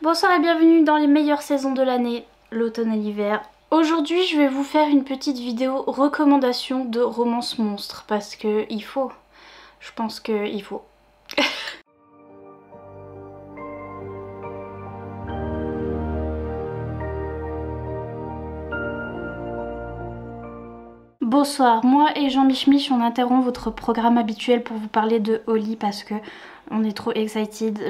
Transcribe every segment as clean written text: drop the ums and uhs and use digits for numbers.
Bonsoir et bienvenue dans les meilleures saisons de l'année, l'automne et l'hiver. Aujourd'hui je vais vous faire une petite vidéo recommandation de romance monstre parce que il faut, je pense qu'il faut. Bonsoir, moi et Jean Mich on interrompt votre programme habituel pour vous parler de Oli parce que on est trop excited,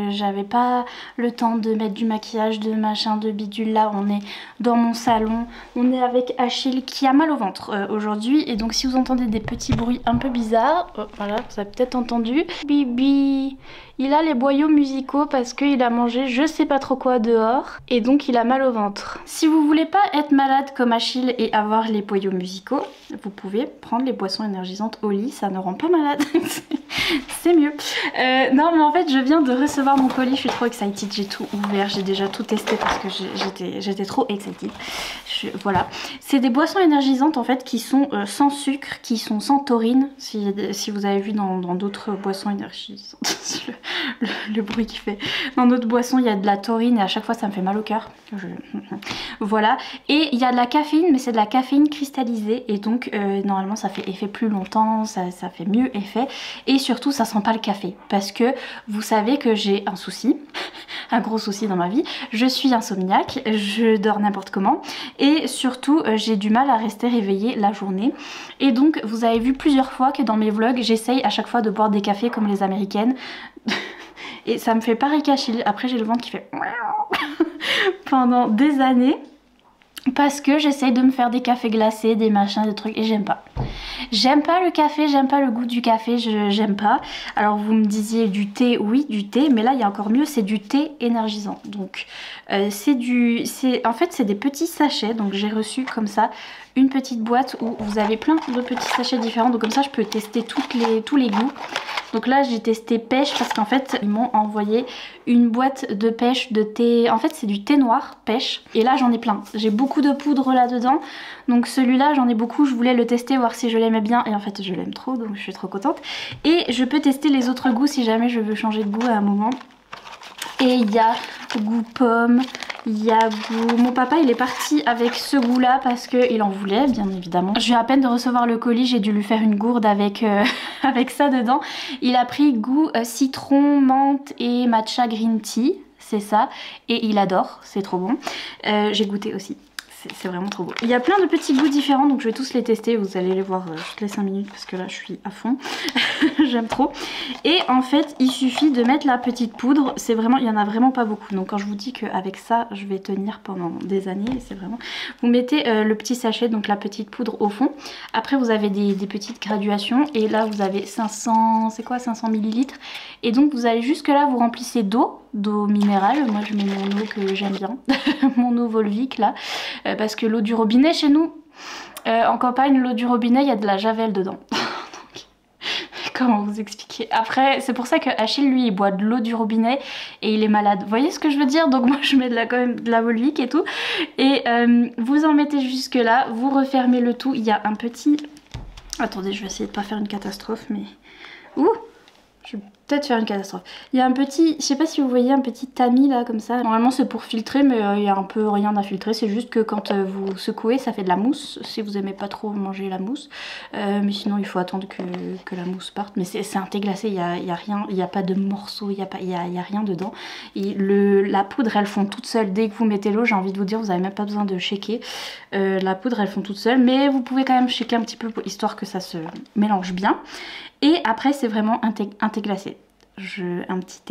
j'avais pas le temps de mettre du maquillage, de machin, de bidule. Là on est dans mon salon, on est avec Achille qui a mal au ventre aujourd'hui. Et donc si vous entendez des petits bruits un peu bizarres, voilà, vous avez peut-être entendu. Bibi, il a les boyaux musicaux parce qu'il a mangé je sais pas trop quoi dehors et donc il a mal au ventre. Si vous voulez pas être malade comme Achille et avoir les boyaux musicaux, vous pouvez prendre les boissons énergisantes Oli, ça ne rend pas malade. C'est mieux. Non mais en fait je viens de recevoir mon colis, je suis trop excited, j'ai tout ouvert, j'ai déjà tout testé parce que j'étais trop excited. Voilà, c'est des boissons énergisantes en fait qui sont sans sucre, qui sont sans taurine, si vous avez vu dans d'autres boissons énergisantes, le bruit qu'il fait. Dans d'autres boissons il y a de la taurine et à chaque fois ça me fait mal au cœur. Voilà, et il y a de la caféine mais c'est de la caféine cristallisée et donc normalement ça fait effet plus longtemps, ça fait mieux effet et surtout ça sent pas le café parce que vous savez que j'ai un souci, un gros souci dans ma vie, je suis insomniaque, je dors n'importe comment et surtout j'ai du mal à rester réveillée la journée et donc vous avez vu plusieurs fois que dans mes vlogs j'essaye à chaque fois de boire des cafés comme les américaines et ça me fait pareil qu'Achille. Après j'ai le ventre qui fait pendant des années parce que j'essaye de me faire des cafés glacés, des machins, des trucs et j'aime pas. J'aime pas le café, j'aime pas le goût du café, j'aime pas. Alors vous me disiez du thé, oui du thé, mais là il y a encore mieux, c'est du thé énergisant. Donc en fait c'est des petits sachets, donc j'ai reçu comme ça une petite boîte où vous avez plein de petits sachets différents, donc comme ça je peux tester tous les goûts. Donc là j'ai testé pêche parce qu'en fait ils m'ont envoyé une boîte de pêche de thé, en fait c'est du thé noir pêche et là j'en ai plein, j'ai beaucoup de poudre là dedans donc celui-là j'en ai beaucoup, je voulais le tester voir si je l'aimais bien et en fait je l'aime trop donc je suis trop contente et je peux tester les autres goûts si jamais je veux changer de goût à un moment. Et il y a goût pomme, il y a goût... Mon papa il est parti avec ce goût là parce qu'il en voulait bien évidemment. Je viens à peine de recevoir le colis, j'ai dû lui faire une gourde avec, avec ça dedans. Il a pris goût citron, menthe et matcha green tea, c'est ça. Et il adore, c'est trop bon. J'ai goûté aussi. C'est vraiment trop beau. Il y a plein de petits goûts différents donc je vais tous les tester. Vous allez les voir toutes les 5 minutes parce que là je suis à fond. J'aime trop. Et en fait il suffit de mettre la petite poudre. C'est vraiment, il y en a vraiment pas beaucoup. Donc quand je vous dis qu'avec ça je vais tenir pendant des années, c'est vraiment... Vous mettez le petit sachet, donc la petite poudre au fond. Après vous avez des petites graduations. Et là vous avez 500... C'est quoi 500 ml. Et donc vous allez jusque là, vous remplissez d'eau minérale. Moi je mets mon eau que j'aime bien. Mon eau Volvic là. Parce que l'eau du robinet chez nous, en campagne, l'eau du robinet, il y a de la javel dedans. Donc, comment vous expliquer? Après, c'est pour ça que Achille, lui, il boit de l'eau du robinet et il est malade. Vous voyez ce que je veux dire? Donc moi, je mets quand même de la Volvic et tout. Et vous en mettez jusque là, vous refermez le tout. Il y a un petit... Attendez, je vais essayer de pas faire une catastrophe, mais... Ouh! Je vais peut-être faire une catastrophe. Il y a un petit, je sais pas si vous voyez un petit tamis là comme ça. Normalement c'est pour filtrer mais il y a un peu rien à filtrer. C'est juste que quand vous secouez ça fait de la mousse. Si vous aimez pas trop manger la mousse. Mais sinon il faut attendre que la mousse parte. Mais c'est un thé glacé, il y a rien, il n'y a pas de morceaux, il y a rien dedans. Et la poudre elle fond toute seule. Dès que vous mettez l'eau, j'ai envie de vous dire, vous n'avez même pas besoin de shaker. La poudre elle fond toute seule. Mais vous pouvez quand même shaker un petit peu histoire que ça se mélange bien. Et après c'est vraiment un thé glacé. Un petit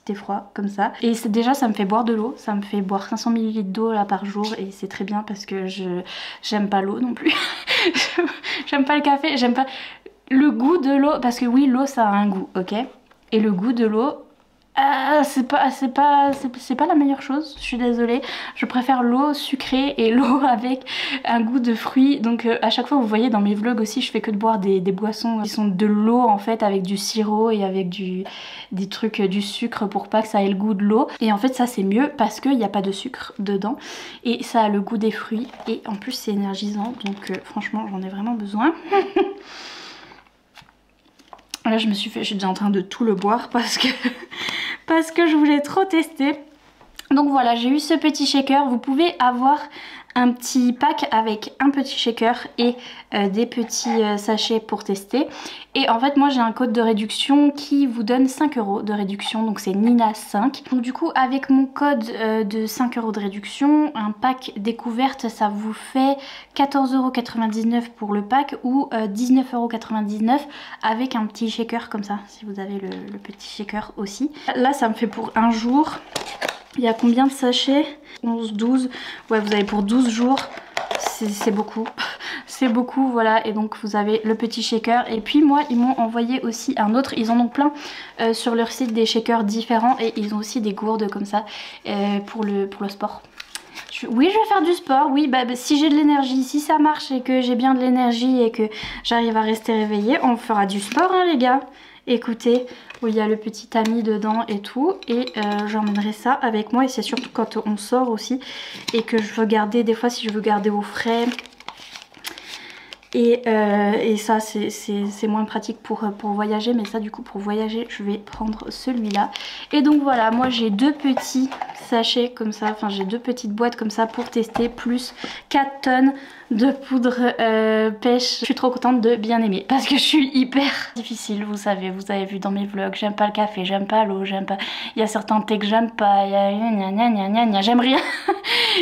thé froid comme ça. Et déjà ça me fait boire de l'eau, ça me fait boire 500 ml d'eau là par jour et c'est très bien parce que j'aime pas l'eau non plus. J'aime pas le café, j'aime pas le goût de l'eau parce que oui l'eau ça a un goût, ok. Et le goût de l'eau... c'est pas la meilleure chose, je suis désolée. Je préfère l'eau sucrée et l'eau avec un goût de fruits. Donc à chaque fois vous voyez dans mes vlogs aussi je fais que de boire des boissons qui sont de l'eau en fait avec du sirop et avec des trucs, du sucre pour pas que ça ait le goût de l'eau. Et en fait ça c'est mieux parce qu'il n'y a pas de sucre dedans et ça a le goût des fruits et en plus c'est énergisant donc franchement j'en ai vraiment besoin. Là je suis déjà en train de tout le boire parce que je voulais trop tester. Donc voilà, j'ai eu ce petit shaker. Vous pouvez avoir un petit pack avec un petit shaker et des petits sachets pour tester. Et en fait moi j'ai un code de réduction qui vous donne 5 € de réduction, donc c'est Nina5. Donc du coup avec mon code de 5 € de réduction, un pack découverte ça vous fait 14,99 € pour le pack ou 19,99 € avec un petit shaker comme ça, si vous avez le petit shaker aussi. Là ça me fait pour un jour. Il y a combien de sachets? 11, 12. Ouais, vous avez pour 12 jours. C'est beaucoup. C'est beaucoup, voilà. Et donc vous avez le petit shaker. Et puis moi, ils m'ont envoyé aussi un autre. Ils en ont plein sur leur site, des shakers différents. Et ils ont aussi des gourdes comme ça pour le sport. Oui, je vais faire du sport. Oui, bah, si j'ai de l'énergie, si ça marche et que j'ai bien de l'énergie et que j'arrive à rester réveillée, on fera du sport, hein, les gars. Écoutez, où il y a le petit ami dedans et tout, et j'emmènerai ça avec moi, et c'est surtout quand on sort aussi et que je veux garder, des fois si je veux garder au frais, et ça c'est moins pratique pour voyager, mais ça du coup pour voyager je vais prendre celui-là. Et donc voilà, moi j'ai deux petits sachets comme ça, enfin j'ai deux petites boîtes comme ça pour tester, plus 4 tonnes de poudre pêche. Je suis trop contente de bien aimer parce que je suis hyper difficile, vous savez, vous avez vu dans mes vlogs, j'aime pas le café, j'aime pas l'eau, j'aime pas, il y a certains thés que j'aime pas, il y a j'aime rien.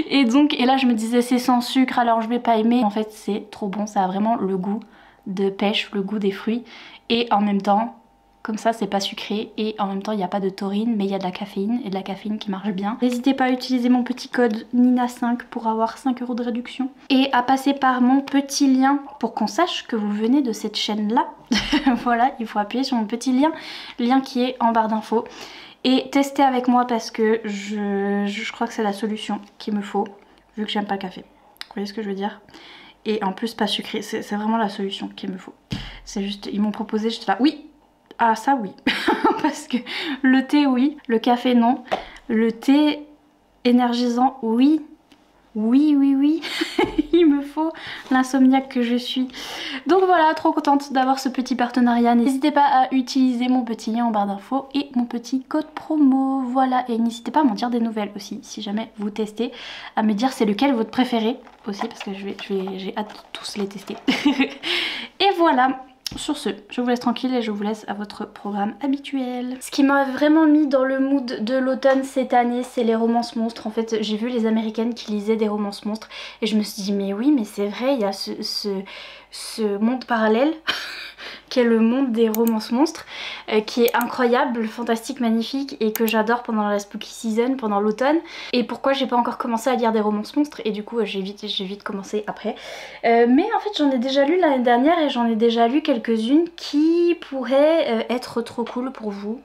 Et donc, et là je me disais c'est sans sucre alors je vais pas aimer. En fait c'est trop bon, ça a vraiment le goût de pêche, le goût des fruits, et en même temps comme ça c'est pas sucré, et en même temps il n'y a pas de taurine mais il y a de la caféine, et de la caféine qui marche bien. N'hésitez pas à utiliser mon petit code Nina5 pour avoir 5 € de réduction, et à passer par mon petit lien pour qu'on sache que vous venez de cette chaîne là. Voilà, il faut appuyer sur mon petit lien qui est en barre d'infos, et tester avec moi parce que je crois que c'est la solution qu'il me faut vu que j'aime pas le café. Vous voyez ce que je veux dire? Et en plus pas sucré, c'est vraiment la solution qu'il me faut. C'est juste, ils m'ont proposé, j'étais là, oui, ah ça oui. Parce que le thé oui, le café non, le thé énergisant oui, oui. Il me faut l'insomniaque que je suis. Donc voilà, trop contente d'avoir ce petit partenariat. N'hésitez pas à utiliser mon petit lien en barre d'infos et mon petit code promo. Voilà, et n'hésitez pas à m'en dire des nouvelles aussi, si jamais vous testez, à me dire c'est lequel votre préféré aussi, parce que j'ai hâte de tous les tester. Et voilà. Sur ce, je vous laisse tranquille et je vous laisse à votre programme habituel. Ce qui m'a vraiment mis dans le mood de l'automne cette année, c'est les romances monstres. En fait, j'ai vu les américaines qui lisaient des romances monstres et je me suis dit mais oui, mais c'est vrai, il y a ce monde parallèle qui est le monde des romances monstres, qui est incroyable, fantastique, magnifique, et que j'adore pendant la spooky season, pendant l'automne. Et pourquoi j'ai pas encore commencé à lire des romances monstres, et du coup j'ai vite commencé après. Mais en fait j'en ai déjà lu l'année dernière, et j'en ai déjà lu quelques-unes qui pourraient être trop cool pour vous,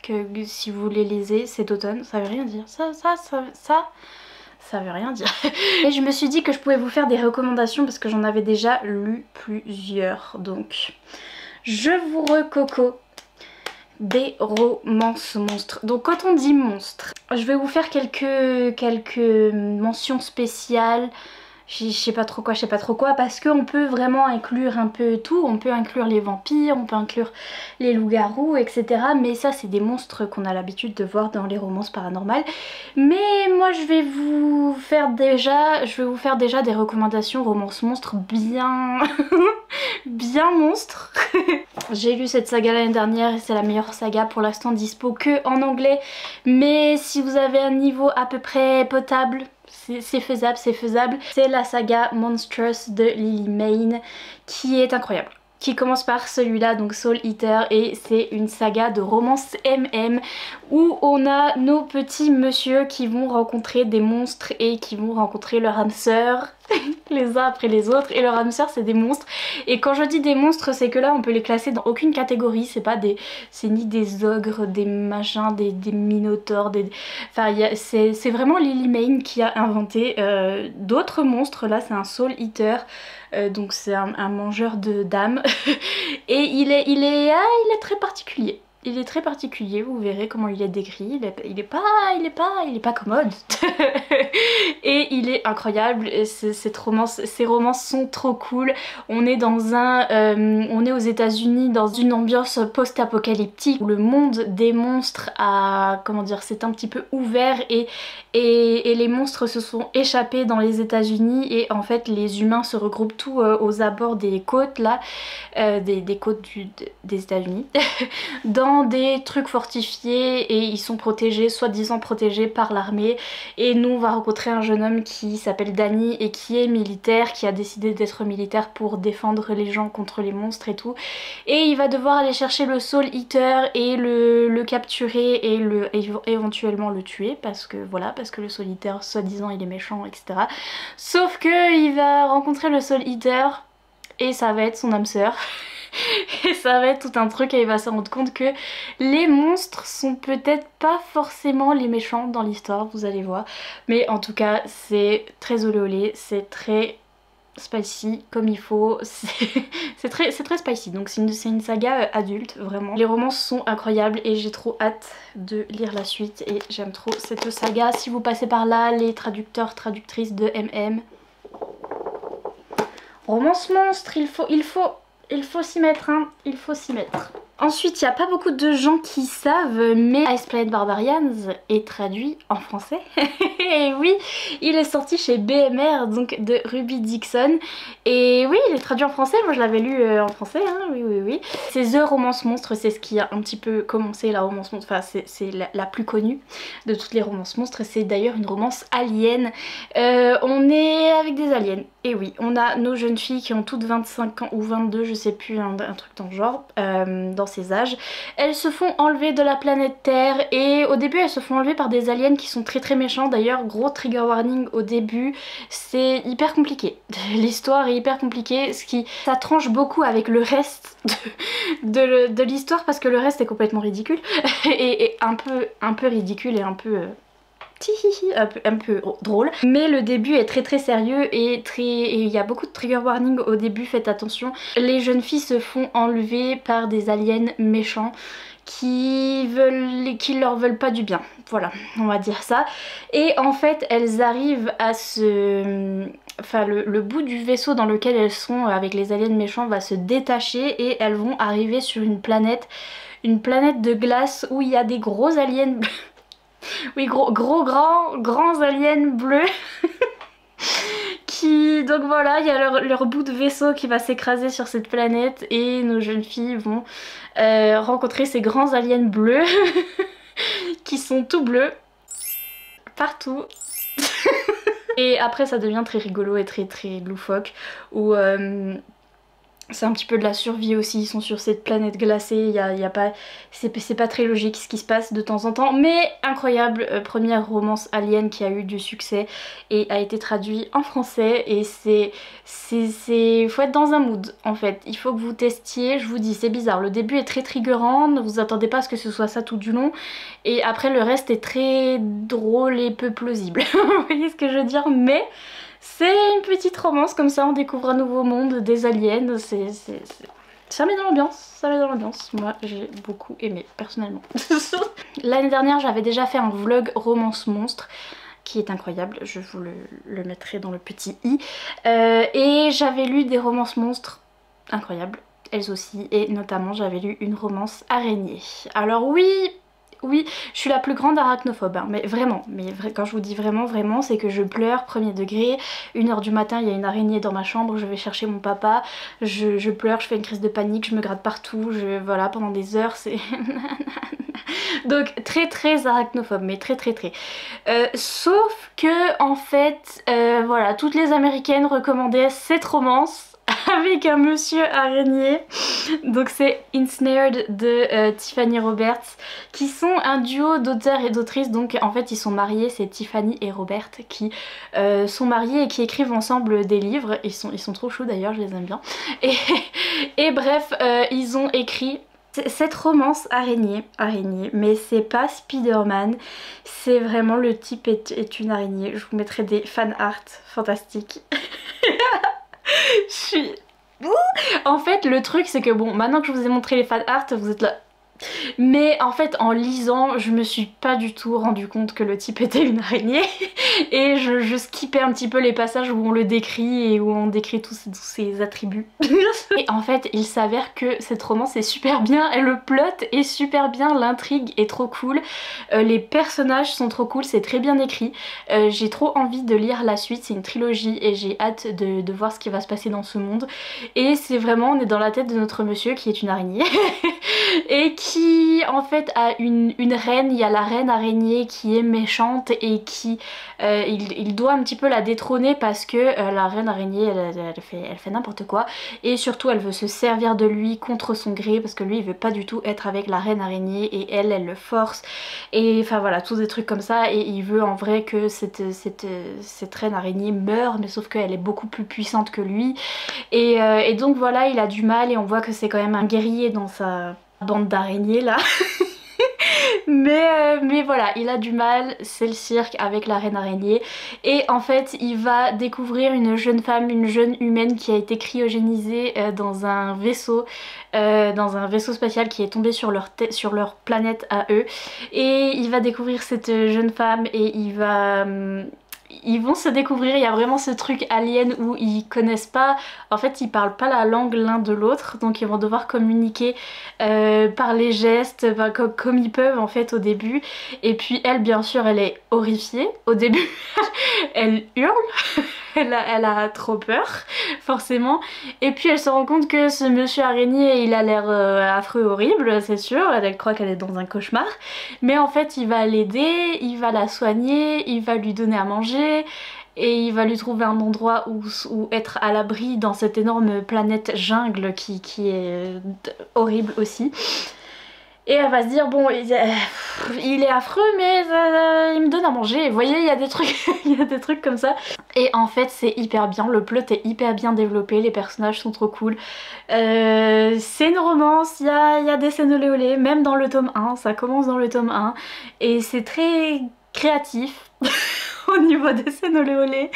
que si vous les lisez cet automne. Ça veut rien dire, ça veut rien dire. Et je me suis dit que je pouvais vous faire des recommandations parce que j'en avais déjà lu plusieurs. Donc je vous recoco des romances monstres. Donc quand on dit monstres, je vais vous faire quelques mentions spéciales. Je sais pas trop quoi, parce qu'on peut vraiment inclure un peu tout. On peut inclure les vampires, on peut inclure les loups-garous, etc. Mais ça c'est des monstres qu'on a l'habitude de voir dans les romances paranormales. Mais moi je vais vous faire déjà des recommandations romances monstres bien bien monstres. J'ai lu cette saga l'année dernière et c'est la meilleure saga pour l'instant dispo que en anglais. Mais si vous avez un niveau à peu près potable, c'est faisable, c'est faisable. C'est la saga Monstrous de Lily Mayne qui est incroyable. Qui commence par celui-là, donc Soul Eater, et c'est une saga de romance MM où on a nos petits messieurs qui vont rencontrer des monstres et qui vont rencontrer leur âme sœur les uns après les autres, et leur âme sœur c'est des monstres. Et quand je dis des monstres, c'est que là on peut les classer dans aucune catégorie, c'est ni des ogres, des machins, des minotaures, enfin c'est vraiment Lily Mayne qui a inventé d'autres monstres. Là c'est un Soul Eater, donc c'est un mangeur d'âmes et il est très particulier. Il est très particulier, vous verrez comment il est décrit, il est pas commode. Et il est incroyable, et ces romances sont trop cool. On est on est aux États-Unis dans une ambiance post-apocalyptique où le monde des monstres comment dire, c'est un petit peu ouvert et les monstres se sont échappés dans les États-Unis et en fait les humains se regroupent tous aux abords des côtes là, des côtes des États-Unis. Dans des trucs fortifiés et ils sont protégés, soi-disant protégés par l'armée. Et nous on va rencontrer un jeune homme qui s'appelle Danny et qui est militaire, qui a décidé d'être militaire pour défendre les gens contre les monstres et tout. Et il va devoir aller chercher le Soul Eater et le capturer et éventuellement le tuer parce que voilà, parce que le Soul Eater soi-disant il est méchant, etc. Sauf que il va rencontrer le Soul Eater et ça va être son âme sœur. Et ça va être tout un truc et il va se rendre compte que les monstres sont peut-être pas forcément les méchants dans l'histoire, vous allez voir. Mais en tout cas c'est très olé olé, c'est très spicy comme il faut, c'est très spicy. Donc c'est une saga adulte vraiment. Les romances sont incroyables et j'ai trop hâte de lire la suite et j'aime trop cette saga. Si vous passez par là, les traducteurs, traductrices de MM, romance monstre, il faut s'y mettre, hein, il faut s'y mettre. Ensuite, il n'y a pas beaucoup de gens qui savent, mais Ice Planet Barbarians est traduit en français. Et oui, il est sorti chez BMR, donc de Ruby Dixon. Et oui, il est traduit en français, moi je l'avais lu en français, hein, oui. C'est The Romance Monstre, c'est ce qui a un petit peu commencé la romance monstre, enfin c'est la plus connue de toutes les romances monstres. C'est d'ailleurs une romance alien. On est avec des aliens. Et oui, on a nos jeunes filles qui ont toutes 25 ans ou 22, je sais plus, un truc dans le genre, dans ces âges. Elles se font enlever de la planète Terre et au début elles se font enlever par des aliens qui sont très méchants. D'ailleurs, gros trigger warning au début, c'est hyper compliqué. L'histoire est hyper compliquée, ça tranche beaucoup avec le reste de l'histoire parce que le reste est complètement ridicule et un peu ridicule et un peu... un peu drôle, mais le début est très sérieux et il y a beaucoup de trigger warning au début, faites attention. Les jeunes filles se font enlever par des aliens méchants qui leur veulent pas du bien, voilà, on va dire ça. Et en fait elles arrivent à enfin le bout du vaisseau dans lequel elles sont avec les aliens méchants va se détacher et elles vont arriver sur une planète de glace où il y a des gros aliens oui, grands aliens bleus qui... Donc voilà, il y a leur bout de vaisseau qui va s'écraser sur cette planète et nos jeunes filles vont rencontrer ces grands aliens bleus qui sont tout bleus partout. Et après ça devient très rigolo et très loufoque où... c'est un petit peu de la survie aussi, ils sont sur cette planète glacée, c'est pas très logique ce qui se passe de temps en temps, mais incroyable, première romance alien qui a eu du succès et a été traduit en français et faut être dans un mood en fait, il faut que vous testiez, je vous dis c'est bizarre, le début est très triggerant, ne vous attendez pas à ce que ce soit ça tout du long et après le reste est très drôle et peu plausible, vous voyez ce que je veux dire, mais... c'est une petite romance, comme ça on découvre un nouveau monde, des aliens, ça met dans l'ambiance, ça met dans l'ambiance. Moi j'ai beaucoup aimé personnellement. L'année dernière j'avais déjà fait un vlog romance monstre qui est incroyable, je vous le mettrai dans le petit i. Et j'avais lu des romances monstres incroyables, elles aussi, et notamment j'avais lu une romance araignée. Alors oui, je suis la plus grande arachnophobe, hein, mais vraiment, quand je vous dis vraiment, c'est que je pleure, premier degré, 1h du matin, il y a une araignée dans ma chambre, je vais chercher mon papa, je pleure, je fais une crise de panique, je me gratte partout, voilà, pendant des heures, c'est... Donc très arachnophobe, mais très. Sauf que, en fait, voilà, toutes les américaines recommandaient cette romance, avec un monsieur araignée. Donc c'est Ensnared de Tiffany Roberts, qui sont un duo d'auteurs et d'autrices. Donc en fait ils sont mariés, c'est Tiffany et Robert qui sont mariés et qui écrivent ensemble des livres. Ils sont trop chauds d'ailleurs, je les aime bien. Et bref, ils ont écrit cette romance araignée, mais c'est pas Spider-Man, c'est vraiment le type est une araignée. Je vous mettrai des fan art fantastiques. En fait le truc c'est que bon, maintenant que je vous ai montré les fan art, vous êtes là, Mais en fait en lisant je me suis pas du tout rendu compte que le type était une araignée et je skippais un petit peu les passages où on le décrit et où on décrit tous ses attributs. Et en fait il s'avère que cette romance est super bien, et le plot est super bien, l'intrigue est trop cool, les personnages sont trop cool, c'est très bien écrit, j'ai trop envie de lire la suite, c'est une trilogie et j'ai hâte de voir ce qui va se passer dans ce monde. Et c'est vraiment, on est dans la tête de notre monsieur qui est une araignée et qui en fait a une reine. Il y a la reine araignée qui est méchante et qui il doit un petit peu la détrôner parce que la reine araignée elle fait n'importe quoi, et surtout elle veut se servir de lui contre son gré parce que lui il veut pas du tout être avec la reine araignée et elle le force, et enfin voilà, tous des trucs comme ça, et il veut en vrai que cette reine araignée meure, mais sauf qu'elle est beaucoup plus puissante que lui, et donc voilà, il a du mal et on voit que c'est quand même un guerrier dans sa bande d'araignées là. Mais voilà, il a du mal, c'est le cirque avec la reine araignée, et en fait il va découvrir une jeune femme, une jeune humaine qui a été cryogénisée dans un vaisseau spatial qui est tombé sur leur planète à eux, et il va découvrir cette jeune femme et ils vont se découvrir. Il y a vraiment ce truc alien où ils connaissent pas, en fait ils parlent pas la langue l'un de l'autre, donc ils vont devoir communiquer par les gestes, enfin, comme ils peuvent en fait au début. Et puis elle bien sûr elle est horrifiée au début, elle hurle, elle a trop peur forcément, et puis elle se rend compte que ce monsieur araignée il a l'air affreux, horrible, c'est sûr, elle croit qu'elle est dans un cauchemar, mais en fait il va l'aider, il va la soigner, il va lui donner à manger et il va lui trouver un endroit où être à l'abri dans cette énorme planète jungle qui est horrible aussi. Et elle va se dire bon il est affreux mais il me donne à manger. Vous voyez, il y a des trucs il y a des trucs comme ça. Et en fait c'est hyper bien, le plot est hyper bien développé, les personnages sont trop cool. C'est une romance, il y a des scènes olé olé, même dans le tome 1, ça commence dans le tome 1. Et c'est très créatif au niveau des scènes olé olé.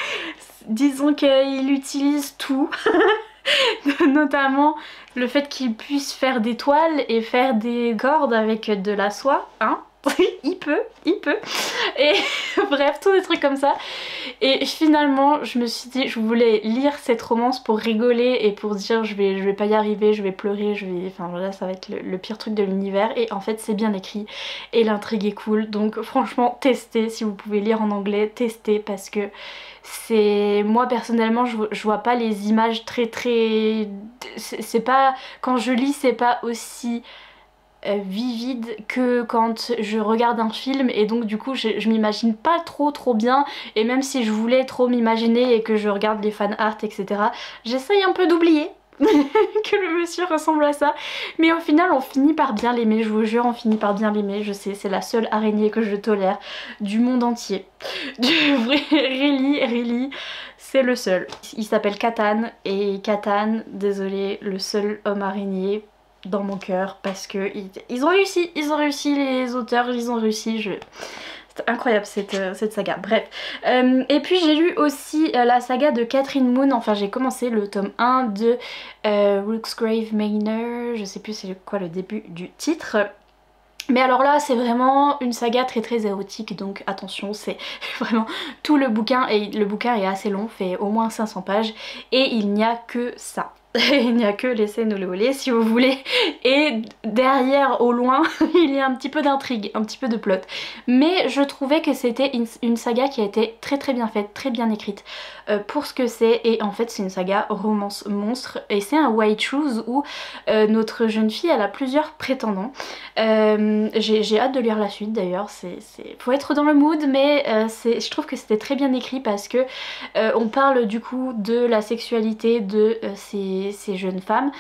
Disons qu'il utilise tout. Notamment le fait qu'il puisse faire des toiles et faire des cordes avec de la soie, hein. il peut. Et bref, tous des trucs comme ça. Et finalement, je me suis dit, je voulais lire cette romance pour rigoler et pour dire je vais pas y arriver, je vais pleurer, enfin voilà, ça va être le pire truc de l'univers. Et en fait, c'est bien écrit et l'intrigue est cool. Donc franchement, testez, si vous pouvez lire en anglais, testez, parce que moi personnellement je vois pas les images c'est pas, quand je lis c'est pas aussi vivide que quand je regarde un film, et donc du coup je m'imagine pas trop bien, et même si je voulais trop m'imaginer et que je regarde les fan art etc, j'essaye un peu d'oublier que le monsieur ressemble à ça, mais au final on finit par bien l'aimer, je vous jure, on finit par bien l'aimer. Je sais, c'est la seule araignée que je tolère du monde entier. Really, c'est le seul. Il s'appelle Catan, et Catan, désolé, le seul homme araignée dans mon cœur, parce que ils ont réussi, les auteurs, ils ont réussi. C'est incroyable cette saga, bref. Et puis j'ai lu aussi la saga de Catherine Moon, enfin j'ai commencé le tome 1 de Rooksgrave Manor, je sais plus c'est quoi le début du titre. Mais alors là c'est vraiment une saga très érotique, donc attention, c'est vraiment tout le bouquin, et le bouquin est assez long, fait au moins 500 pages, et il n'y a que ça. Il n'y a que les scènes olé olé si vous voulez, et derrière au loin il y a un petit peu d'intrigue, un petit peu de plot, mais je trouvais que c'était une saga qui a été très bien faite, très bien écrite pour ce que c'est. Et en fait c'est une saga romance monstre, et c'est un White Shoes où notre jeune fille elle a plusieurs prétendants. J'ai hâte de lire la suite d'ailleurs, faut être dans le mood, mais je trouve que c'était très bien écrit parce que on parle du coup de la sexualité de ces jeunes femmes.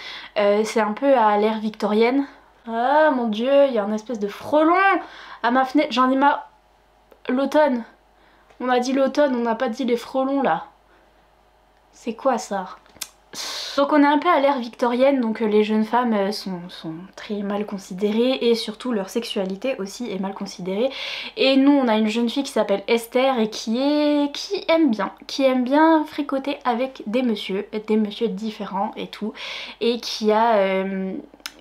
C'est un peu à l'ère victorienne. Ah mon dieu, il y a un espèce de frelon à ma fenêtre, j'en ai marre. L'automne, on a dit l'automne, on n'a pas dit les frelons là. C'est quoi ça? Donc on est un peu à l'ère victorienne, donc les jeunes femmes sont très mal considérées, et surtout leur sexualité aussi est mal considérée. Et nous on a une jeune fille qui s'appelle Esther et qui aime bien fricoter avec des messieurs différents et tout, et qui a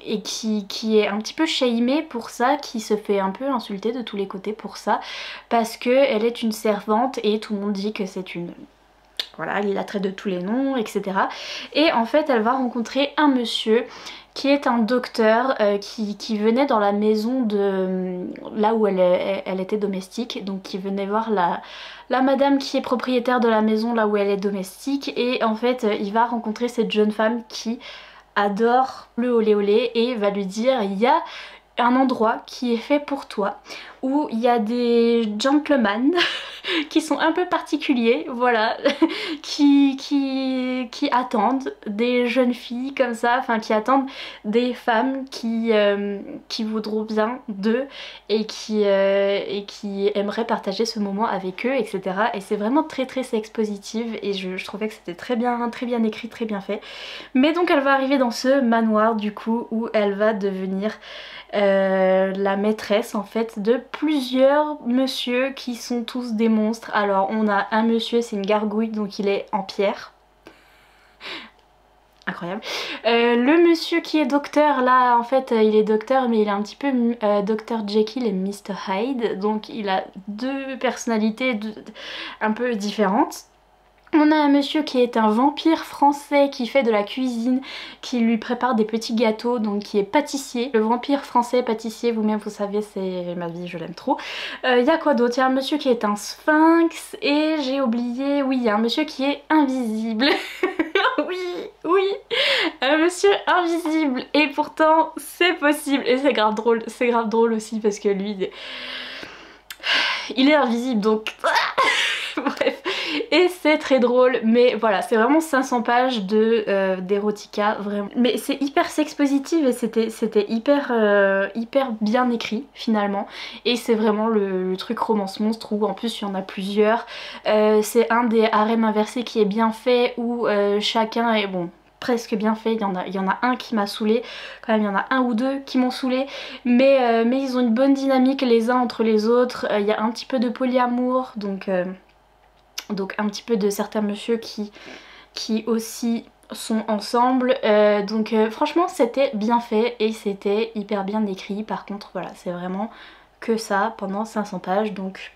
et qui est un petit peu shamée pour ça, qui se fait un peu insulter de tous les côtés pour ça, parce qu'elle est une servante et tout le monde dit que c'est une... Voilà, il la traite de tous les noms, etc. Et en fait, elle va rencontrer un monsieur qui est un docteur qui venait dans la maison de là où elle était domestique, donc qui venait voir la madame qui est propriétaire de la maison là où elle est domestique, et en fait il va rencontrer cette jeune femme qui adore le olé olé et va lui dire il y a un endroit qui est fait pour toi où il y a des gentlemen qui sont un peu particuliers, voilà, qui attendent des jeunes filles comme ça, enfin qui attendent des femmes qui voudront bien d'eux et qui aimeraient partager ce moment avec eux, etc. Et c'est vraiment très très sex positive et je trouvais que c'était très bien écrit, très bien fait. Mais donc elle va arriver dans ce manoir du coup où elle va devenir la maîtresse en fait de plusieurs messieurs qui sont tous des monstres. Alors on a un monsieur, c'est une gargouille, donc il est en pierre. Incroyable. Le monsieur qui est docteur là, en fait il est docteur mais il est un petit peu Dr Jekyll et Mr Hyde, donc il a deux personnalités un peu différentes. On a un monsieur qui est un vampire français qui fait de la cuisine, qui lui prépare des petits gâteaux, donc qui est pâtissier. Le vampire français pâtissier, vous-même vous savez, c'est ma vie, je l'aime trop. Il y a quoi d'autre? Il y a un monsieur qui est un sphinx et j'ai oublié, oui, il y a un monsieur qui est invisible. Oui, oui, un monsieur invisible et pourtant c'est possible et c'est grave drôle aussi parce que lui il est invisible donc... Bref, et c'est très drôle, mais voilà, c'est vraiment 500 pages de d'érotica, vraiment. Mais c'est hyper sex positive et c'était hyper bien écrit finalement. Et c'est vraiment le truc romance monstre où en plus il y en a plusieurs. C'est un des harems inversés qui est bien fait où chacun est bon. Presque bien fait, il y en a un qui m'a saoulé, quand même il y en a un ou deux qui m'ont saoulé, mais ils ont une bonne dynamique les uns entre les autres, il y a un petit peu de polyamour, donc un petit peu de certains messieurs qui aussi sont ensemble, franchement c'était bien fait et c'était hyper bien écrit. Par contre voilà, c'est vraiment que ça pendant 500 pages, donc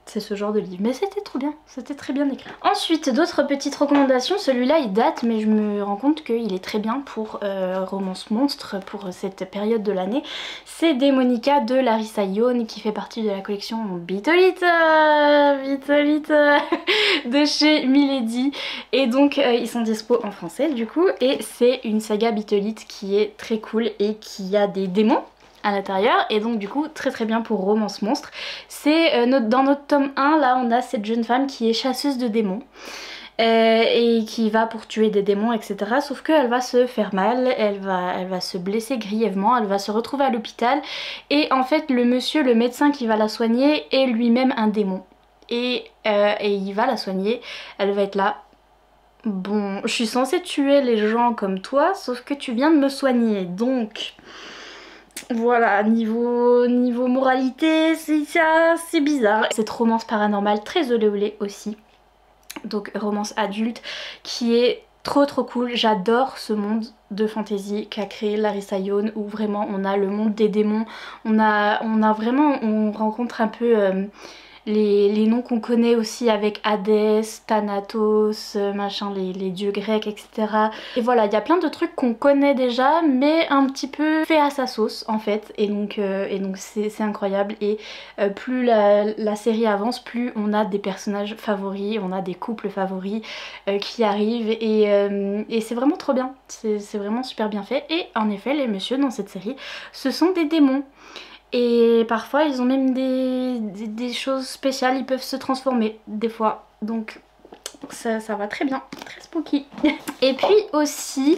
c'est ce genre de livre. Mais c'était trop bien, c'était très bien écrit. Ensuite, d'autres petites recommandations. Celui-là il date, mais je me rends compte qu'il est très bien pour romance monstre, pour cette période de l'année. C'est Démonica de Larissa Young qui fait partie de la collection Beat-A-Lit de chez Milady. Et donc ils sont dispo en français du coup. Et c'est une saga Beat-A-Lit qui est très cool et qui a des démons à l'intérieur et donc du coup très bien pour romance monstre. C'est dans notre tome 1 là on a cette jeune femme qui est chasseuse de démons et qui va pour tuer des démons, etc. Sauf qu'elle va se faire mal, elle va se blesser grièvement, elle va se retrouver à l'hôpital et en fait le monsieur, le médecin qui va la soigner est lui-même un démon et il va la soigner, elle va être là. Bon, je suis censée tuer les gens comme toi sauf que tu viens de me soigner donc... Voilà, niveau moralité, c'est bizarre. Cette romance paranormale très olé olé aussi. Donc romance adulte qui est trop cool. J'adore ce monde de fantasy qu'a créé Larissa Young où vraiment on a le monde des démons. On rencontre un peu... les noms qu'on connaît aussi avec Hadès, Thanatos, machin, les dieux grecs, etc. Et voilà, il y a plein de trucs qu'on connaît déjà, mais un petit peu fait à sa sauce en fait. Et donc c'est incroyable. Et plus la série avance, plus on a des personnages favoris, on a des couples favoris qui arrivent. Et c'est vraiment trop bien. C'est vraiment super bien fait. Et en effet, les messieurs dans cette série, ce sont des démons. Et parfois ils ont même des choses spéciales, ils peuvent se transformer des fois. Donc ça va très bien, très spooky. Et puis aussi,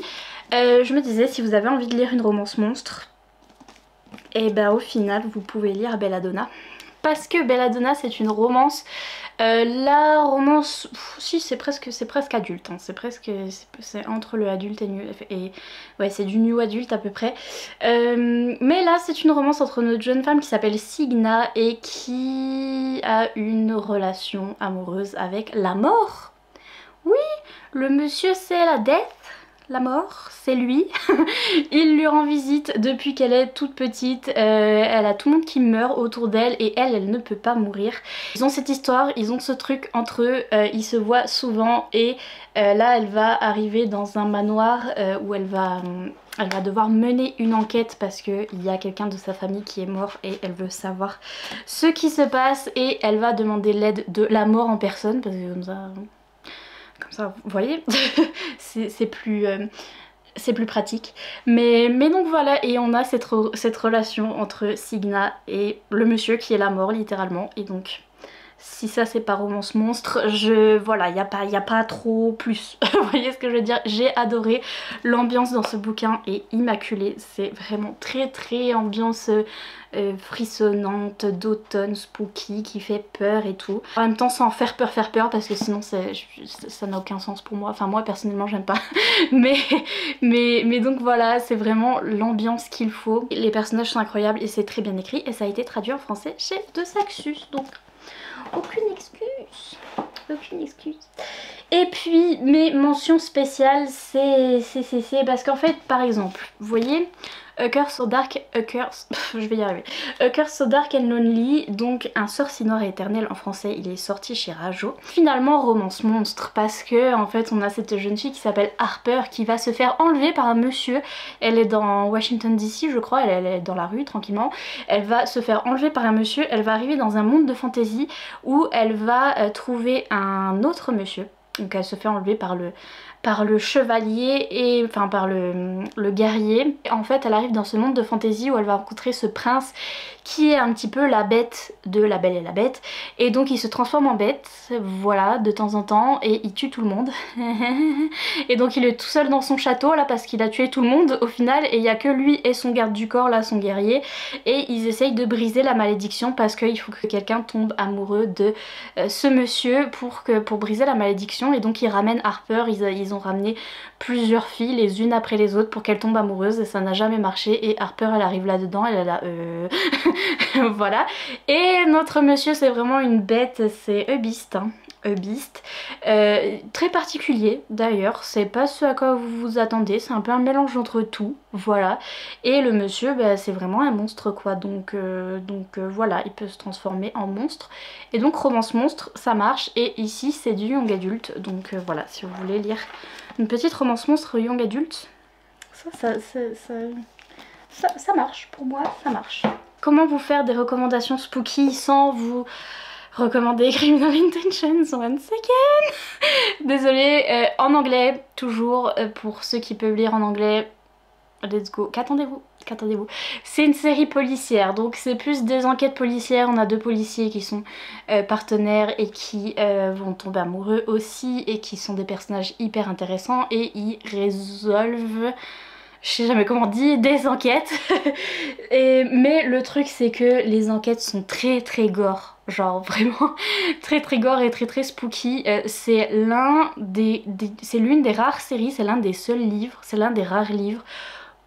je me disais si vous avez envie de lire une romance monstre, et ben au final vous pouvez lire Belladonna. Parce que Belladonna c'est une romance, la romance, si c'est presque adulte, hein. C'est entre le adulte et ouais c'est du new adulte à peu près. Mais là c'est une romance entre notre jeune femme qui s'appelle Signa et qui a une relation amoureuse avec la mort. Oui, le monsieur c'est la death. la mort, c'est lui. Il lui rend visite depuis qu'elle est toute petite. Elle a tout le monde qui meurt autour d'elle et elle ne peut pas mourir. Ils ont cette histoire, ils ont ce truc entre eux, ils se voient souvent et là elle va arriver dans un manoir où elle va devoir mener une enquête parce qu'il y a quelqu'un de sa famille qui est mort et elle veut savoir ce qui se passe et elle va demander l'aide de la mort en personne parce que comme ça vous voyez, c'est plus pratique. Mais donc voilà, et on a cette relation entre Signa et le monsieur qui est la mort littéralement. Et donc si ça c'est pas romance monstre, voilà, y a pas trop plus. Vous voyez ce que je veux dire? J'ai adoré, l'ambiance dans ce bouquin est immaculée, c'est vraiment très ambiance frissonnante, d'automne, spooky, qui fait peur et tout. En même temps sans faire peur parce que sinon ça n'a aucun sens pour moi, enfin moi personnellement j'aime pas. mais donc voilà, c'est vraiment l'ambiance qu'il faut. Les personnages sont incroyables et c'est très bien écrit et ça a été traduit en français chez De Saxus, donc aucune excuse. Aucune excuse. Et puis mes mentions spéciales c'est parce qu'en fait par exemple, vous voyez A Curse So Dark, je vais y arriver. A Curse So Dark and Lonely, donc Un sorcier noir et éternel en français, il est sorti chez Rajo. Finalement romance monstre parce que en fait on a cette jeune fille qui s'appelle Harper qui va se faire enlever par un monsieur. Elle est dans Washington DC je crois, elle est dans la rue tranquillement. Elle va se faire enlever par un monsieur, elle va arriver dans un monde de fantasy où elle va trouver un autre monsieur. Donc elle se fait enlever par le chevalier et enfin par le guerrier. En fait elle arrive dans ce monde de fantasy où elle va rencontrer ce prince qui est un petit peu la bête de La Belle et la Bête et donc il se transforme en bête, voilà, de temps en temps et il tue tout le monde. Et donc il est tout seul dans son château là parce qu'il a tué tout le monde au final et il n'y a que lui et son garde du corps là, son guerrier, et ils essayent de briser la malédiction parce qu'il faut que quelqu'un tombe amoureux de ce monsieur pour briser la malédiction. Et donc ils ramènent Harper, ils ont ramené plusieurs filles les unes après les autres pour qu'elles tombent amoureuses et ça n'a jamais marché et Harper elle arrive là dedans, elle est là voilà. Et notre monsieur c'est vraiment une bête, c'est A Beast hein. A Beast, très particulier d'ailleurs, c'est pas ce à quoi vous vous attendez, c'est un peu un mélange entre tout, voilà. Et le monsieur bah, c'est vraiment un monstre quoi, donc voilà, il peut se transformer en monstre. Et donc romance monstre ça marche et ici c'est du young adulte, donc voilà, si vous voulez lire une petite romance monstre young adulte, ça marche, pour moi ça marche. Comment vous faire des recommandations spooky sans vous recommander Criminal Intentions one second. Désolée, en anglais, toujours, pour ceux qui peuvent lire en anglais, let's go. Qu'attendez-vous? C'est une série policière, donc c'est plus des enquêtes policières. On a deux policiers qui sont partenaires et qui vont tomber amoureux aussi et qui sont des personnages hyper intéressants et ils résolvent... Je sais jamais comment on dit, des enquêtes. Mais le truc c'est que les enquêtes sont très gore. Genre vraiment très gore et très spooky. C'est l'une des rares séries, c'est l'un des seuls livres, c'est l'un des rares livres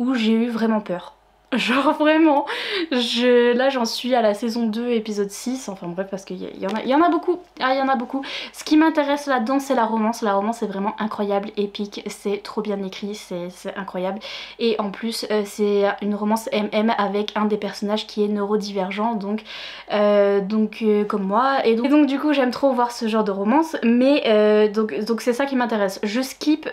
où j'ai eu vraiment peur. Genre vraiment, là j'en suis à la saison 2 épisode 6, enfin bref parce qu'il y en a beaucoup, il y en a beaucoup. Ce qui m'intéresse là-dedans c'est la romance est vraiment incroyable, épique, c'est trop bien écrit, c'est incroyable. Et en plus c'est une romance MM avec un des personnages qui est neurodivergent, donc comme moi. Et donc du coup j'aime trop voir ce genre de romance, mais donc c'est ça qui m'intéresse. Je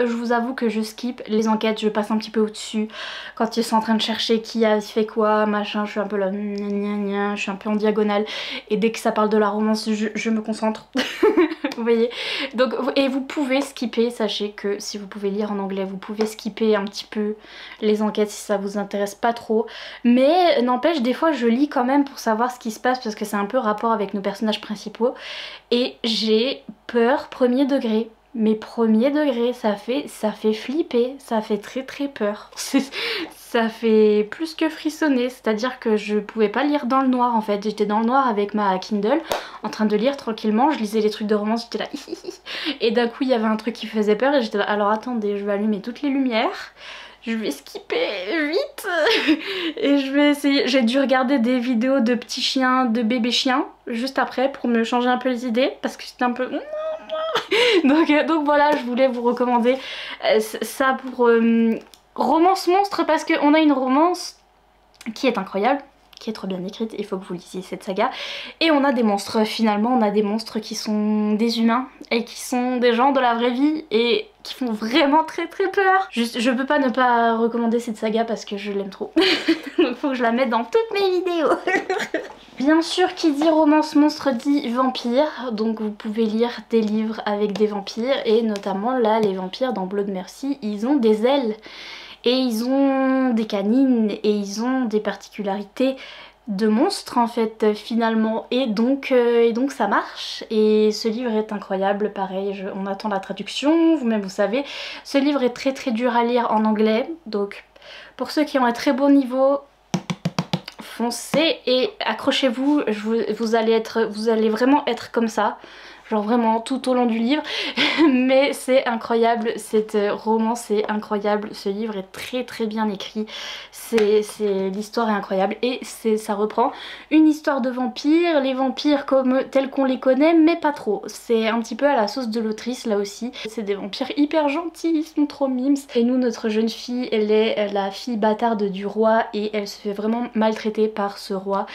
vous avoue que je skip les enquêtes, je passe un petit peu au-dessus quand ils sont en train de chercher qui a fait quoi, machin, je suis un peu là, je suis un peu en diagonale et dès que ça parle de la romance je me concentre. Vous voyez, donc, et vous pouvez skipper, sachez que si vous pouvez lire en anglais vous pouvez skipper un petit peu les enquêtes si ça vous intéresse pas trop, mais n'empêche des fois je lis quand même pour savoir ce qui se passe parce que c'est un peu rapport avec nos personnages principaux et j'ai peur premier degré. Mais premier degré, ça fait flipper, ça fait très peur. Ça fait plus que frissonner, c'est-à-dire que je pouvais pas lire dans le noir en fait. J'étais dans le noir avec ma Kindle en train de lire tranquillement, je lisais les trucs de romance, j'étais là et d'un coup il y avait un truc qui faisait peur et j'étais là, alors attendez, je vais allumer toutes les lumières. Je vais skipper vite et je vais essayer. J'ai dû regarder des vidéos de petits chiens, de bébés chiens juste après pour me changer un peu les idées parce que c'était un peu... Donc voilà, je voulais vous recommander ça pour Romance Monstre, parce qu'on a une romance qui est incroyable, qui est trop bien écrite, il faut que vous lisiez cette saga. Et on a des monstres, finalement on a des monstres qui sont des humains et qui sont des gens de la vraie vie et qui font vraiment très peur. Juste, je peux pas ne pas recommander cette saga parce que je l'aime trop. Donc faut que je la mette dans toutes mes vidéos. Bien sûr, qui dit romance monstre dit vampire, donc vous pouvez lire des livres avec des vampires, et notamment là les vampires dans Blood Mercy, ils ont des ailes. Et ils ont des canines et ils ont des particularités de monstres en fait finalement, et donc ça marche. Et ce livre est incroyable, pareil, on attend la traduction, vous-même vous savez. Ce livre est très dur à lire en anglais, donc pour ceux qui ont un très bon niveau, foncez et accrochez-vous, vous allez vraiment être comme ça. Genre vraiment tout au long du livre. Mais c'est incroyable, cette romance est incroyable, ce livre est très bien écrit, l'histoire est incroyable, et ça reprend une histoire de vampires, les vampires comme tels qu'on les connaît, mais pas trop. C'est un petit peu à la sauce de l'autrice là aussi. C'est des vampires hyper gentils, ils sont trop mimes. Et nous, notre jeune fille, elle est la fille bâtarde du roi et elle se fait vraiment maltraiter par ce roi.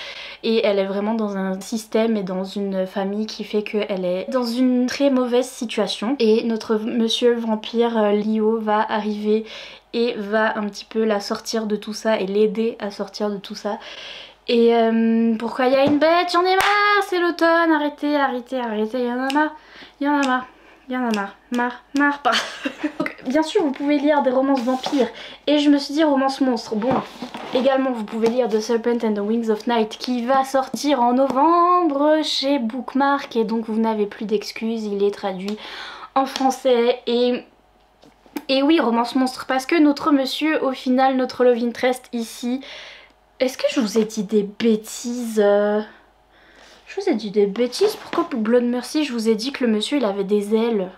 Et elle est vraiment dans un système et dans une famille qui fait qu'elle est dans une très mauvaise situation, et notre monsieur vampire Lio va arriver et va un petit peu la sortir de tout ça et l'aider à sortir de tout ça. Et pourquoi il y a une bête? J'en ai marre, c'est l'automne, arrêtez, il y en a marre, il y en a marre. Donc bien sûr vous pouvez lire des romances vampires, et je me suis dit romance monstre, bon. Également vous pouvez lire The Serpent and the Wings of Night qui va sortir en novembre chez Bookmark, et donc vous n'avez plus d'excuses, il est traduit en français. Et oui, romance monstre, parce que notre monsieur, au final, notre love interest ici... Est-ce que je vous ai dit des bêtises Je vous ai dit des bêtises? Pourquoi pour Blood Mercy je vous ai dit que le monsieur il avait des ailes?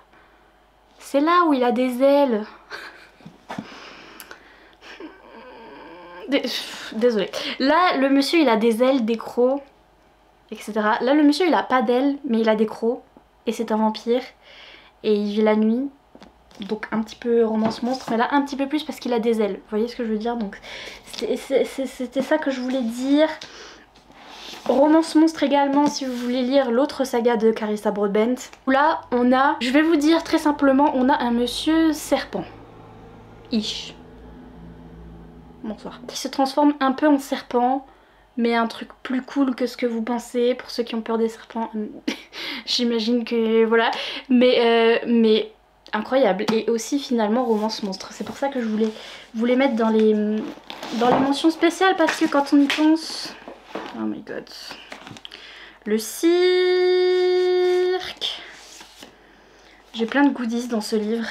C'est là où il a des ailes. Désolée. Là, le monsieur il a des ailes, des crocs, etc. Là, le monsieur il a pas d'ailes, mais il a des crocs. Et c'est un vampire. Et il vit la nuit. Donc un petit peu romance monstre, mais là un petit peu plus parce qu'il a des ailes. Vous voyez ce que je veux dire? Donc c'était ça que je voulais dire. Romance monstre également si vous voulez lire l'autre saga de Carissa Broadbent. Là on a, je vais vous dire très simplement, on a un monsieur serpent. Ish. Bonsoir. Qui se transforme un peu en serpent, mais un truc plus cool que ce que vous pensez. Pour ceux qui ont peur des serpents, j'imagine que voilà. Mais incroyable, et aussi finalement romance monstre. C'est pour ça que je voulais vous les mettre dans les mentions spéciales, parce que quand on y pense... Oh my god. Le cirque. J'ai plein de goodies dans ce livre.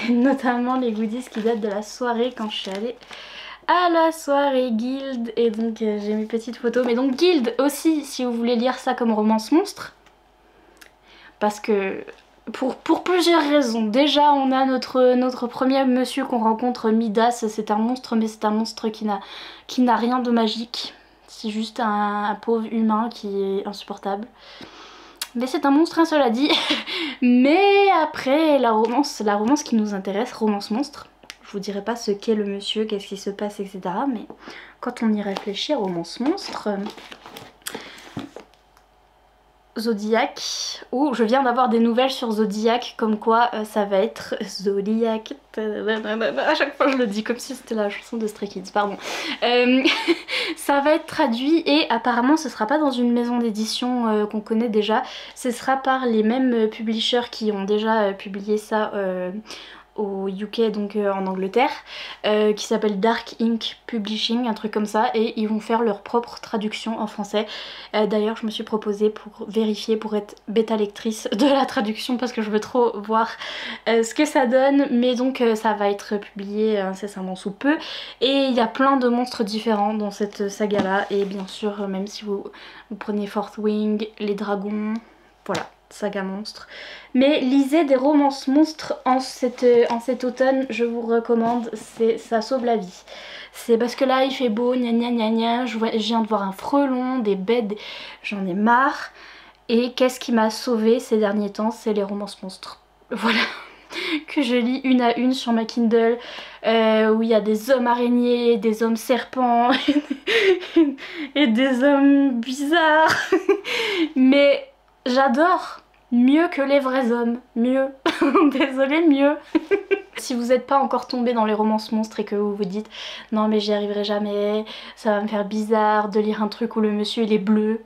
Notamment les goodies qui datent de la soirée quand je suis allée à la soirée Guild. Et donc j'ai mes petites photos. Mais donc Guild aussi, si vous voulez lire ça comme romance monstre. Parce que... Pour plusieurs raisons. Déjà on a notre premier monsieur qu'on rencontre, Midas. C'est un monstre, mais c'est un monstre qui n'a rien de magique. C'est juste un pauvre humain qui est insupportable. Mais c'est un monstre, hein, cela dit. Mais après la romance qui nous intéresse, romance monstre. Je vous dirai pas ce qu'est le monsieur, qu'est-ce qui se passe, etc. Mais quand on y réfléchit, romance monstre... Zodiac, où je viens d'avoir des nouvelles sur Zodiac, comme quoi ça va être Zodiac, à chaque fois je le dis comme si c'était la chanson de Stray Kids, pardon. Ça va être traduit, et apparemment ce sera pas dans une maison d'édition qu'on connaît déjà, ce sera par les mêmes publishers qui ont déjà publié ça au UK, donc en Angleterre, qui s'appelle Dark Ink Publishing, un truc comme ça, et ils vont faire leur propre traduction en français. D'ailleurs je me suis proposée pour vérifier, pour être bêta lectrice de la traduction, parce que je veux trop voir ce que ça donne. Mais donc ça va être publié incessamment sous peu, et il y a plein de monstres différents dans cette saga là, et bien sûr même si vous prenez Fourth Wing, les dragons, voilà, saga monstre. Mais lisez des romances monstres en cet automne, je vous recommande, ça sauve la vie. C'est parce que là il fait beau, gna gna gna gna, je viens de voir un frelon, des bêtes, j'en ai marre. Et qu'est-ce qui m'a sauvée ces derniers temps? C'est les romances monstres. Voilà. Que je lis une à une sur ma Kindle, où il y a des hommes araignées, des hommes serpents et des hommes bizarres. Mais j'adore, mieux que les vrais hommes, mieux. Désolée, mieux. Si vous n'êtes pas encore tombé dans les romances monstres et que vous vous dites non mais j'y arriverai jamais, ça va me faire bizarre de lire un truc où le monsieur il est bleu.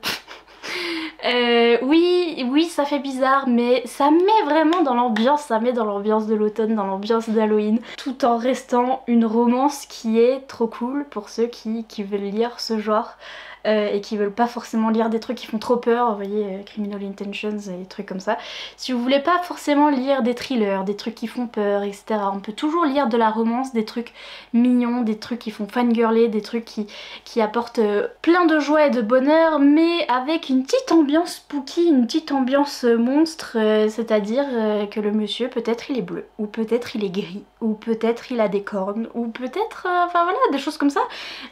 Oui, ça fait bizarre, mais ça met vraiment dans l'ambiance, ça met dans l'ambiance de l'automne, dans l'ambiance d'Halloween, tout en restant une romance qui est trop cool pour ceux qui veulent lire ce genre. Et qui veulent pas forcément lire des trucs qui font trop peur, vous voyez, Criminal Intentions et des trucs comme ça. Si vous voulez pas forcément lire des thrillers, des trucs qui font peur, etc., on peut toujours lire de la romance, des trucs mignons, des trucs qui font fangirler, des trucs qui apportent plein de joie et de bonheur, mais avec une petite ambiance spooky, une petite ambiance monstre, c'est-à-dire que le monsieur, peut-être il est bleu, ou peut-être il est gris, ou peut-être il a des cornes, ou peut-être, enfin voilà, des choses comme ça,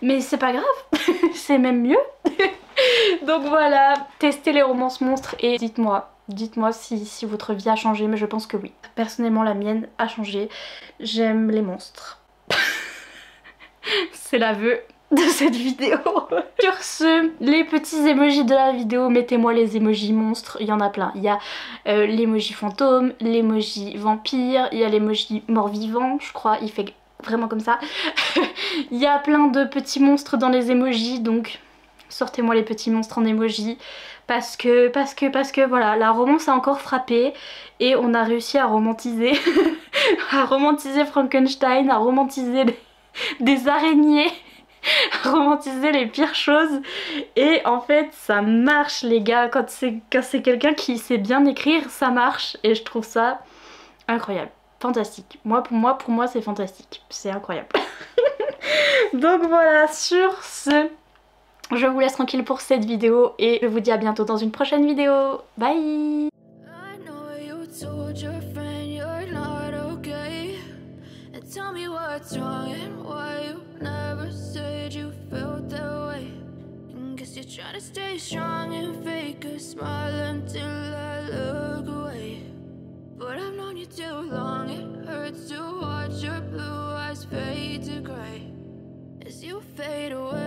mais c'est pas grave, c'est même mieux. Donc voilà, testez les romances monstres et dites-moi si votre vie a changé, mais je pense que oui. Personnellement la mienne a changé, j'aime les monstres. C'est l'aveu de cette vidéo. Sur ce, les petits emojis de la vidéo, mettez-moi les emojis monstres, il y en a plein. Il y a l'emoji fantôme, l'emoji vampire, il y a l'emoji mort-vivant, je crois, il fait vraiment comme ça. Il y a plein de petits monstres dans les emojis, donc sortez-moi les petits monstres en emoji parce que voilà, la romance a encore frappé et on a réussi à romantiser à romantiser Frankenstein, à romantiser des araignées, à romantiser les pires choses et en fait ça marche les gars, quand c'est quelqu'un qui sait bien écrire, ça marche et je trouve ça incroyable, fantastique. Pour moi c'est fantastique, c'est incroyable. Donc voilà, sur ce, je vous laisse tranquille pour cette vidéo et je vous dis à bientôt dans une prochaine vidéo. Bye! As you fade away.